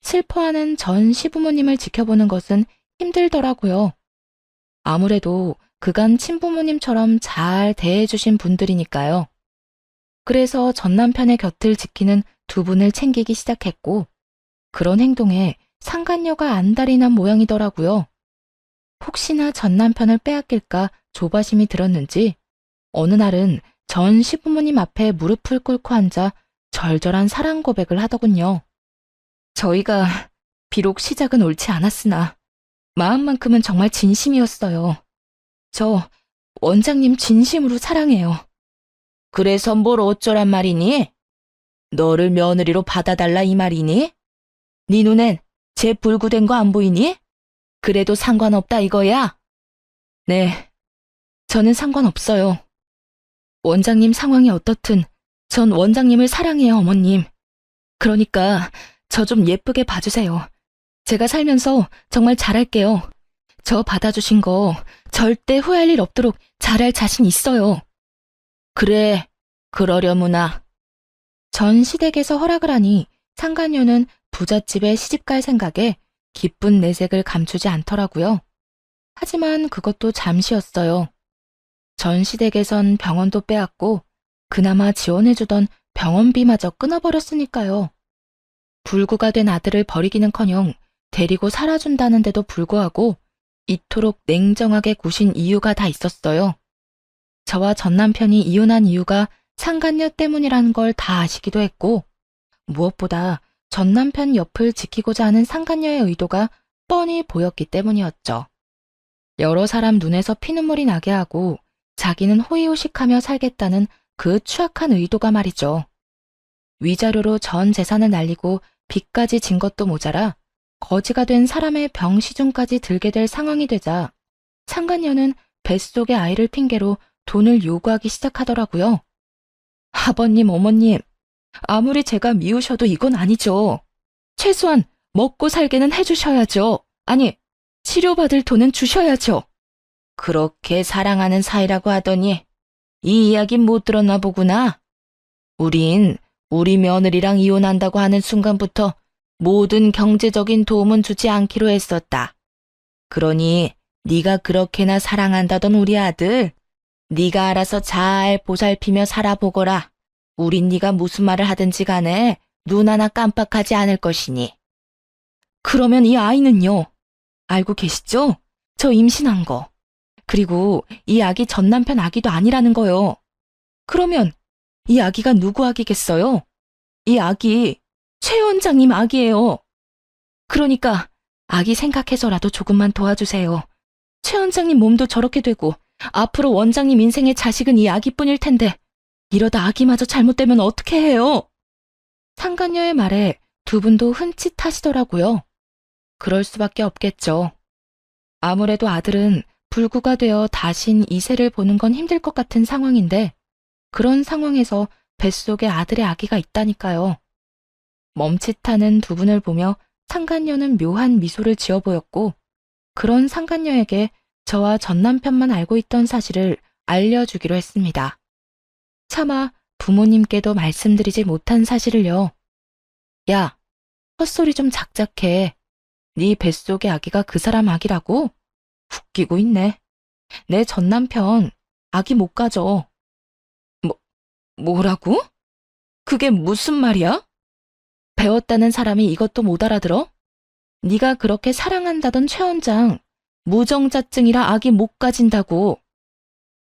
슬퍼하는 전 시부모님을 지켜보는 것은 힘들더라고요. 아무래도 그간 친부모님처럼 잘 대해주신 분들이니까요. 그래서 전 남편의 곁을 지키는 두 분을 챙기기 시작했고 그런 행동에 상간녀가 안달이 난 모양이더라고요. 혹시나 전 남편을 빼앗길까 조바심이 들었는지 어느 날은 전 시부모님 앞에 무릎을 꿇고 앉아 절절한 사랑 고백을 하더군요. 저희가 비록 시작은 옳지 않았으나 마음만큼은 정말 진심이었어요. 저 원장님 진심으로 사랑해요. 그래서 뭘 어쩌란 말이니? 너를 며느리로 받아달라 이 말이니? 네 눈엔 제 불구된 거 안 보이니? 그래도 상관없다 이거야? 네, 저는 상관없어요. 원장님 상황이 어떻든 전 원장님을 사랑해요, 어머님. 그러니까 저 좀 예쁘게 봐주세요. 제가 살면서 정말 잘할게요. 저 받아주신 거 절대 후회할 일 없도록 잘할 자신 있어요. 그래, 그러려무나. 전 시댁에서 허락을 하니 상간녀는 부잣집에 시집갈 생각에 기쁜 내색을 감추지 않더라고요. 하지만 그것도 잠시였어요. 전 시댁에선 병원도 빼앗고 그나마 지원해주던 병원비마저 끊어버렸으니까요. 불구가 된 아들을 버리기는커녕 데리고 살아준다는데도 불구하고 이토록 냉정하게 구신 이유가 다 있었어요. 저와 전 남편이 이혼한 이유가 상간녀 때문이라는 걸 다 아시기도 했고 무엇보다 전 남편 옆을 지키고자 하는 상간녀의 의도가 뻔히 보였기 때문이었죠. 여러 사람 눈에서 피눈물이 나게 하고 자기는 호의호식하며 살겠다는 그 추악한 의도가 말이죠. 위자료로 전 재산을 날리고 빚까지 진 것도 모자라 거지가 된 사람의 병시중까지 들게 될 상황이 되자 상간녀는 뱃속의 아이를 핑계로 돈을 요구하기 시작하더라고요. 아버님, 어머님, 아무리 제가 미우셔도 이건 아니죠. 최소한 먹고 살게는 해주셔야죠. 아니, 치료받을 돈은 주셔야죠. 그렇게 사랑하는 사이라고 하더니 이 이야기 못 들었나 보구나. 우린 우리 며느리랑 이혼한다고 하는 순간부터 모든 경제적인 도움은 주지 않기로 했었다. 그러니 네가 그렇게나 사랑한다던 우리 아들, 네가 알아서 잘 보살피며 살아보거라. 우린 네가 무슨 말을 하든지 간에 눈 하나 깜빡하지 않을 것이니. 그러면 이 아이는요? 알고 계시죠? 저 임신한 거. 그리고 이 아기 전 남편 아기도 아니라는 거요. 그러면 이 아기가 누구 아기겠어요? 이 아기 최 원장님 아기예요. 그러니까 아기 생각해서라도 조금만 도와주세요. 최 원장님 몸도 저렇게 되고 앞으로 원장님 인생의 자식은 이 아기뿐일 텐데 이러다 아기마저 잘못되면 어떻게 해요? 상간녀의 말에 두 분도 흠칫하시더라고요. 그럴 수밖에 없겠죠. 아무래도 아들은 불구가 되어 다신 이세를 보는 건 힘들 것 같은 상황인데 그런 상황에서 뱃속에 아들의 아기가 있다니까요. 멈칫하는 두 분을 보며 상간녀는 묘한 미소를 지어 보였고 그런 상간녀에게 저와 전 남편만 알고 있던 사실을 알려주기로 했습니다. 차마 부모님께도 말씀드리지 못한 사실을요. 야, 헛소리 좀 작작해. 네 뱃속의 아기가 그 사람 아기라고? 웃기고 있네. 내 전 남편 아기 못 가져. 뭐라고? 그게 무슨 말이야? 배웠다는 사람이 이것도 못 알아들어? 네가 그렇게 사랑한다던 최 원장, 무정자증이라 아기 못 가진다고.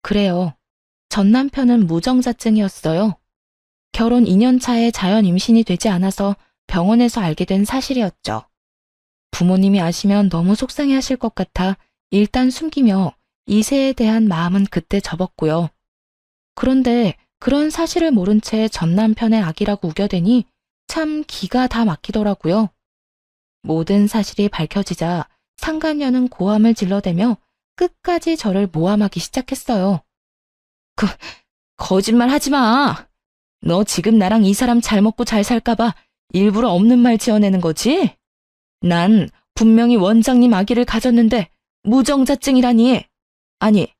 그래요. 전 남편은 무정자증이었어요. 결혼 2년 차에 자연 임신이 되지 않아서 병원에서 알게 된 사실이었죠. 부모님이 아시면 너무 속상해하실 것 같아 일단 숨기며 이세에 대한 마음은 그때 접었고요. 그런데 그런 사실을 모른 채 전 남편의 아기라고 우겨대니 참 기가 다 막히더라고요. 모든 사실이 밝혀지자 상간녀는 고함을 질러대며 끝까지 저를 모함하기 시작했어요. 거짓말 하지 마. 너 지금 나랑 이 사람 잘 먹고 잘 살까봐 일부러 없는 말 지어내는 거지? 난 분명히 원장님 아기를 가졌는데 무정자증이라니. 아니,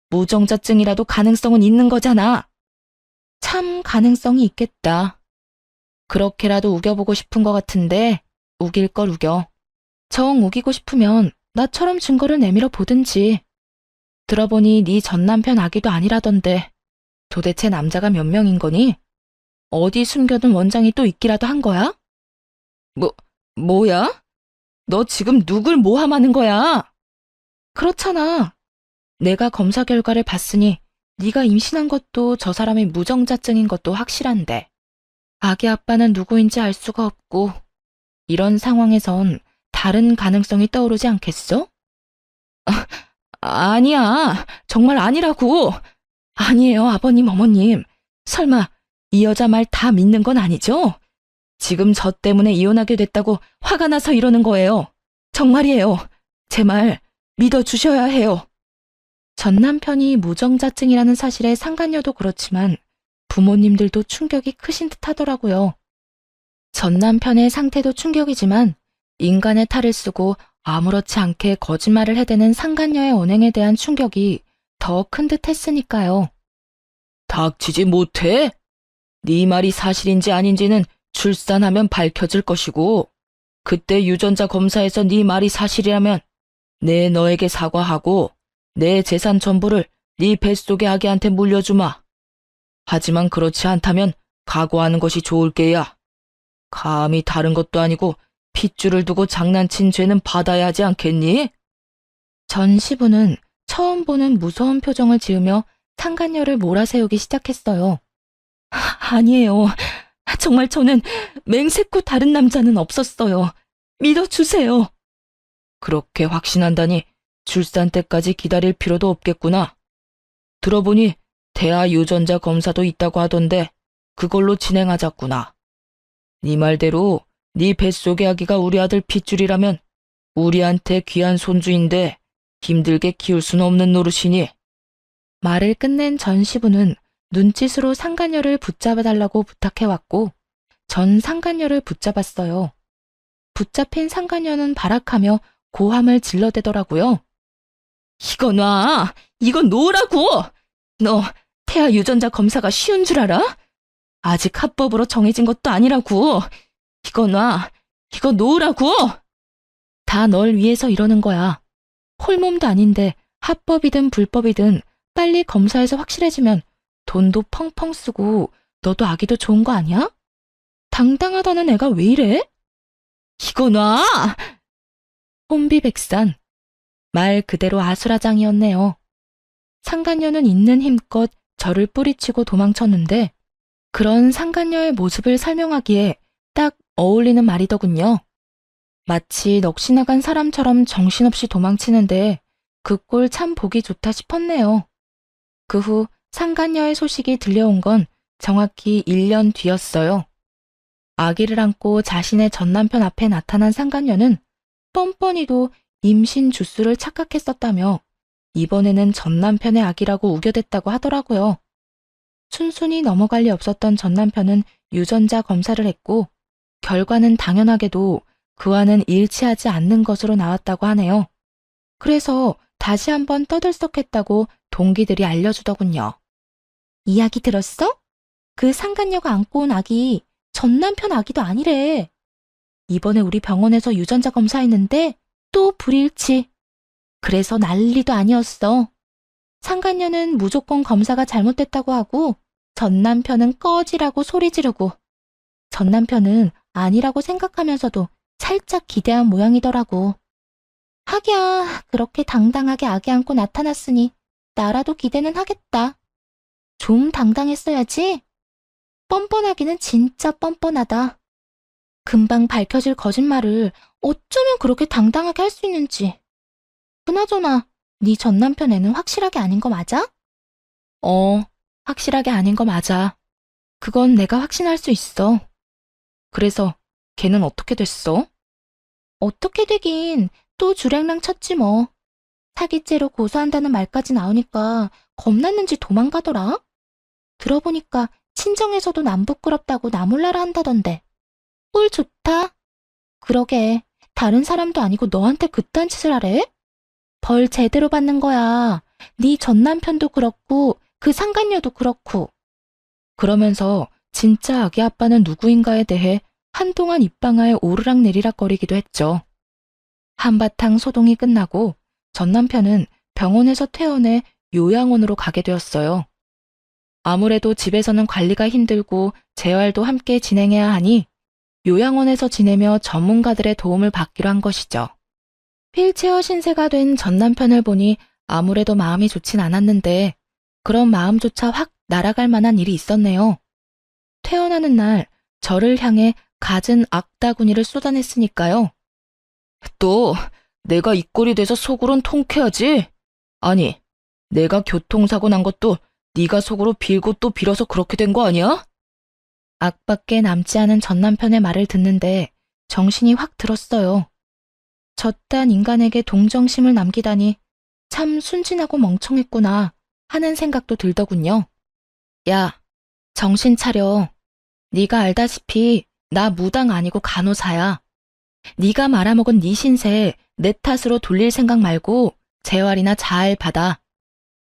무정자증이라도 가능성은 있는 거잖아. 참 가능성이 있겠다. 그렇게라도 우겨보고 싶은 것 같은데 우길 걸 우겨. 정 우기고 싶으면 나처럼 증거를 내밀어 보든지. 들어보니 네 전 남편 아기도 아니라던데 도대체 남자가 몇 명인 거니? 어디 숨겨둔 원장이 또 있기라도 한 거야? 뭐야? 너 지금 누굴 모함하는 거야? 그렇잖아. 내가 검사 결과를 봤으니 네가 임신한 것도 저 사람이 무정자증인 것도 확실한데 아기 아빠는 누구인지 알 수가 없고 이런 상황에선 다른 가능성이 떠오르지 않겠어? 아니야. 정말 아니라고. 아니에요, 아버님, 어머님. 설마 이 여자 말 다 믿는 건 아니죠? 지금 저 때문에 이혼하게 됐다고 화가 나서 이러는 거예요. 정말이에요. 제 말 믿어주셔야 해요. 전 남편이 무정자증이라는 사실에 상간녀도 그렇지만 부모님들도 충격이 크신 듯 하더라고요. 전 남편의 상태도 충격이지만 인간의 탈을 쓰고 아무렇지 않게 거짓말을 해대는 상간녀의 언행에 대한 충격이 더 큰 듯 했으니까요. 닥치지 못해? 네 말이 사실인지 아닌지는 출산하면 밝혀질 것이고 그때 유전자 검사에서 네 말이 사실이라면 내 너에게 사과하고 내 재산 전부를 네 뱃속의 아기한테 물려주마. 하지만 그렇지 않다면 각오하는 것이 좋을 게야. 감히 다른 것도 아니고 핏줄을 두고 장난친 죄는 받아야 하지 않겠니? 전 시부는 처음 보는 무서운 표정을 지으며 상간녀를 몰아세우기 시작했어요. 아니에요. 정말 저는 맹세코 다른 남자는 없었어요. 믿어주세요. 그렇게 확신한다니 출산 때까지 기다릴 필요도 없겠구나. 들어보니 대하 유전자 검사도 있다고 하던데 그걸로 진행하자꾸나. 네 말대로 네 뱃속의 아기가 우리 아들 핏줄이라면 우리한테 귀한 손주인데 힘들게 키울 수는 없는 노릇이니 말을 끝낸 전 시부는 눈짓으로 상간녀를 붙잡아달라고 부탁해왔고 전 상간녀를 붙잡았어요. 붙잡힌 상간녀는 발악하며 고함을 질러대더라고요. 이거 놔! 이건 놓으라고! 너 태아 유전자 검사가 쉬운 줄 알아? 아직 합법으로 정해진 것도 아니라고! 이거 놔! 이거 놓으라고! 다 널 위해서 이러는 거야. 홀몸도 아닌데 합법이든 불법이든 빨리 검사해서 확실해지면 돈도 펑펑 쓰고 너도 아기도 좋은 거 아니야? 당당하다는 애가 왜 이래? 이거 놔! 혼비백산. 말 그대로 아수라장이었네요. 상간녀는 있는 힘껏 저를 뿌리치고 도망쳤는데 그런 상간녀의 모습을 설명하기에 딱 어울리는 말이더군요. 마치 넋이 나간 사람처럼 정신없이 도망치는데 그 꼴 참 보기 좋다 싶었네요. 그 후 상간녀의 소식이 들려온 건 정확히 1년 뒤였어요. 아기를 안고 자신의 전남편 앞에 나타난 상간녀는 뻔뻔히도 임신 주수를 착각했었다며 이번에는 전남편의 아기라고 우겨댔다고 하더라고요. 순순히 넘어갈 리 없었던 전남편은 유전자 검사를 했고 결과는 당연하게도 그와는 일치하지 않는 것으로 나왔다고 하네요. 그래서 다시 한번 떠들썩했다고 동기들이 알려주더군요. 이야기 들었어? 그 상간녀가 안고 온 아기 전남편 아기도 아니래. 이번에 우리 병원에서 유전자 검사했는데 또 불일치. 그래서 난리도 아니었어. 상간녀는 무조건 검사가 잘못됐다고 하고 전남편은 꺼지라고 소리 지르고 전남편은 아니라고 생각하면서도 살짝 기대한 모양이더라고. 하기야 그렇게 당당하게 아기 안고 나타났으니 나라도 기대는 하겠다. 좀 당당했어야지. 뻔뻔하기는 진짜 뻔뻔하다. 금방 밝혀질 거짓말을 어쩌면 그렇게 당당하게 할 수 있는지. 그나저나 네 전남편 애는 확실하게 아닌 거 맞아? 확실하게 아닌 거 맞아. 그건 내가 확신할 수 있어. 그래서 걔는 어떻게 됐어? 어떻게 되긴 또 주랭랑 쳤지 뭐. 사기죄로 고소한다는 말까지 나오니까 겁났는지 도망가더라. 들어보니까 친정에서도 남 부끄럽다고 나 몰라라 한다던데. 꼴 좋다. 그러게 다른 사람도 아니고 너한테 그딴 짓을 하래? 벌 제대로 받는 거야. 네 전남편도 그렇고 그 상간녀도 그렇고. 그러면서 진짜 아기 아빠는 누구인가에 대해 한동안 입방아에 오르락내리락거리기도 했죠. 한바탕 소동이 끝나고 전남편은 병원에서 퇴원해 요양원으로 가게 되었어요. 아무래도 집에서는 관리가 힘들고 재활도 함께 진행해야 하니 요양원에서 지내며 전문가들의 도움을 받기로 한 것이죠. 휠체어 신세가 된 전남편을 보니 아무래도 마음이 좋진 않았는데 그런 마음조차 확 날아갈 만한 일이 있었네요. 퇴원하는 날 저를 향해 갖은 악다구니를 쏟아냈으니까요. 또 내가 이 꼴이 돼서 속으론 통쾌하지? 아니, 내가 교통사고 난 것도 네가 속으로 빌고 또 빌어서 그렇게 된 거 아니야? 악밖에 남지 않은 전남편의 말을 듣는데 정신이 확 들었어요. 저딴 인간에게 동정심을 남기다니 참 순진하고 멍청했구나 하는 생각도 들더군요. 야, 정신 차려. 네가 알다시피 나 무당 아니고 간호사야. 네가 말아먹은 네 신세 내 탓으로 돌릴 생각 말고 재활이나 잘 받아.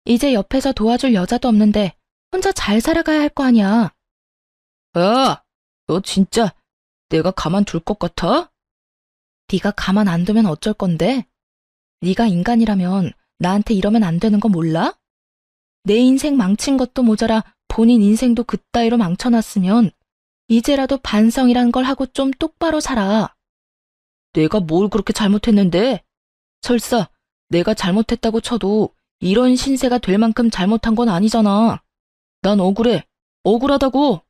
이제 옆에서 도와줄 여자도 없는데 혼자 잘 살아가야 할 거 아니야. 야, 너 진짜 내가 가만 둘 것 같아? 네가 가만 안 두면 어쩔 건데? 네가 인간이라면 나한테 이러면 안 되는 거 몰라? 내 인생 망친 것도 모자라 본인 인생도 그따위로 망쳐놨으면 이제라도 반성이란 걸 하고 좀 똑바로 살아. 내가 뭘 그렇게 잘못했는데? 설사 내가 잘못했다고 쳐도 이런 신세가 될 만큼 잘못한 건 아니잖아. 난 억울해. 억울하다고.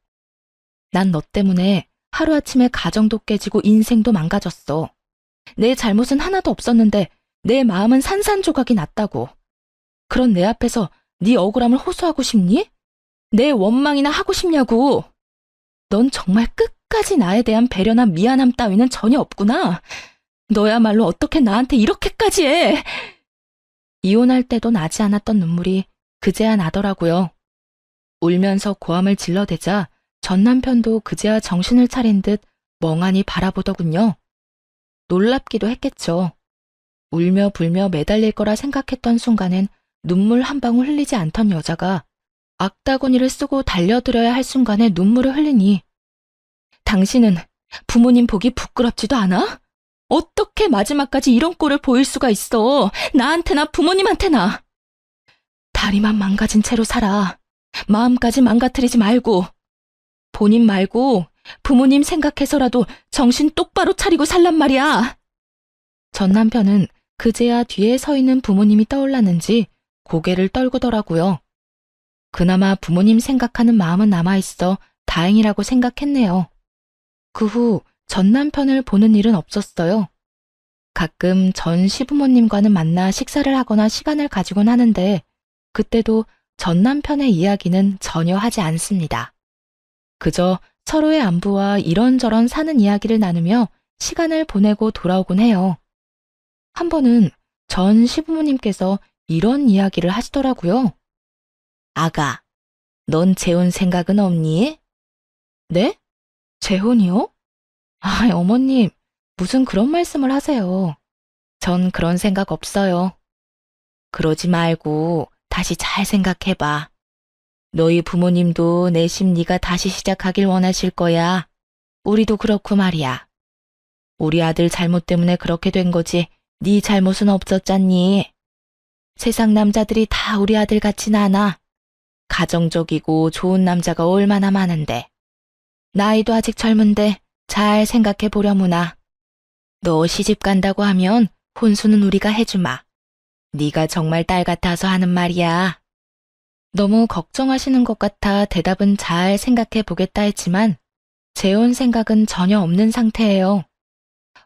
난 너 때문에 하루아침에 가정도 깨지고 인생도 망가졌어. 내 잘못은 하나도 없었는데 내 마음은 산산조각이 났다고. 그런 내 앞에서 네 억울함을 호소하고 싶니? 내 원망이나 하고 싶냐고. 넌 정말 끝까지 나에 대한 배려나 미안함 따위는 전혀 없구나. 너야말로 어떻게 나한테 이렇게까지 해. 이혼할 때도 나지 않았던 눈물이 그제야 나더라고요. 울면서 고함을 질러대자 전 남편도 그제야 정신을 차린 듯 멍하니 바라보더군요. 놀랍기도 했겠죠. 울며 불며 매달릴 거라 생각했던 순간엔 눈물 한 방울 흘리지 않던 여자가 악다구니를 쓰고 달려들어야 할 순간에 눈물을 흘리니 당신은 부모님 보기 부끄럽지도 않아? 어떻게 마지막까지 이런 꼴을 보일 수가 있어? 나한테나 부모님한테나. 다리만 망가진 채로 살아. 마음까지 망가뜨리지 말고. 본인 말고 부모님 생각해서라도 정신 똑바로 차리고 살란 말이야. 전 남편은 그제야 뒤에 서 있는 부모님이 떠올랐는지 고개를 떨구더라고요. 그나마 부모님 생각하는 마음은 남아있어 다행이라고 생각했네요. 그 후 전 남편을 보는 일은 없었어요. 가끔 전 시부모님과는 만나 식사를 하거나 시간을 가지곤 하는데 그때도 전 남편의 이야기는 전혀 하지 않습니다. 그저 서로의 안부와 이런저런 사는 이야기를 나누며 시간을 보내고 돌아오곤 해요. 한 번은 전 시부모님께서 이런 이야기를 하시더라고요. 아가, 넌 재혼 생각은 없니? 네? 재혼이요? 아, 어머님, 무슨 그런 말씀을 하세요. 전 그런 생각 없어요. 그러지 말고 다시 잘 생각해봐. 너희 부모님도 내심 네가 다시 시작하길 원하실 거야. 우리도 그렇고 말이야. 우리 아들 잘못 때문에 그렇게 된 거지 네 잘못은 없었잖니. 세상 남자들이 다 우리 아들 같진 않아. 가정적이고 좋은 남자가 얼마나 많은데. 나이도 아직 젊은데 잘 생각해 보려무나. 너 시집 간다고 하면 혼수는 우리가 해주마. 네가 정말 딸 같아서 하는 말이야. 너무 걱정하시는 것 같아 대답은 잘 생각해 보겠다 했지만 재혼 생각은 전혀 없는 상태예요.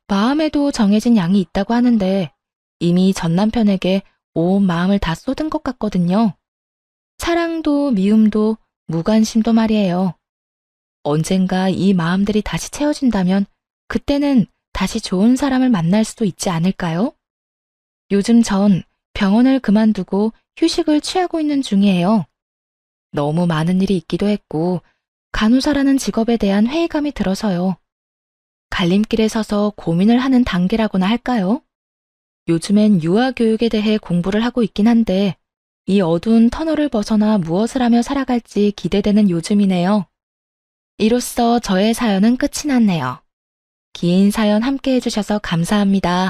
마음에도 정해진 양이 있다고 하는데 이미 전 남편에게 온 마음을 다 쏟은 것 같거든요. 사랑도 미움도 무관심도 말이에요. 언젠가 이 마음들이 다시 채워진다면 그때는 다시 좋은 사람을 만날 수도 있지 않을까요? 요즘 전 병원을 그만두고 휴식을 취하고 있는 중이에요. 너무 많은 일이 있기도 했고 간호사라는 직업에 대한 회의감이 들어서요. 갈림길에 서서 고민을 하는 단계라고나 할까요? 요즘엔 유아교육에 대해 공부를 하고 있긴 한데 이 어두운 터널을 벗어나 무엇을 하며 살아갈지 기대되는 요즘이네요. 이로써 저의 사연은 끝이 났네요. 긴 사연 함께 해주셔서 감사합니다.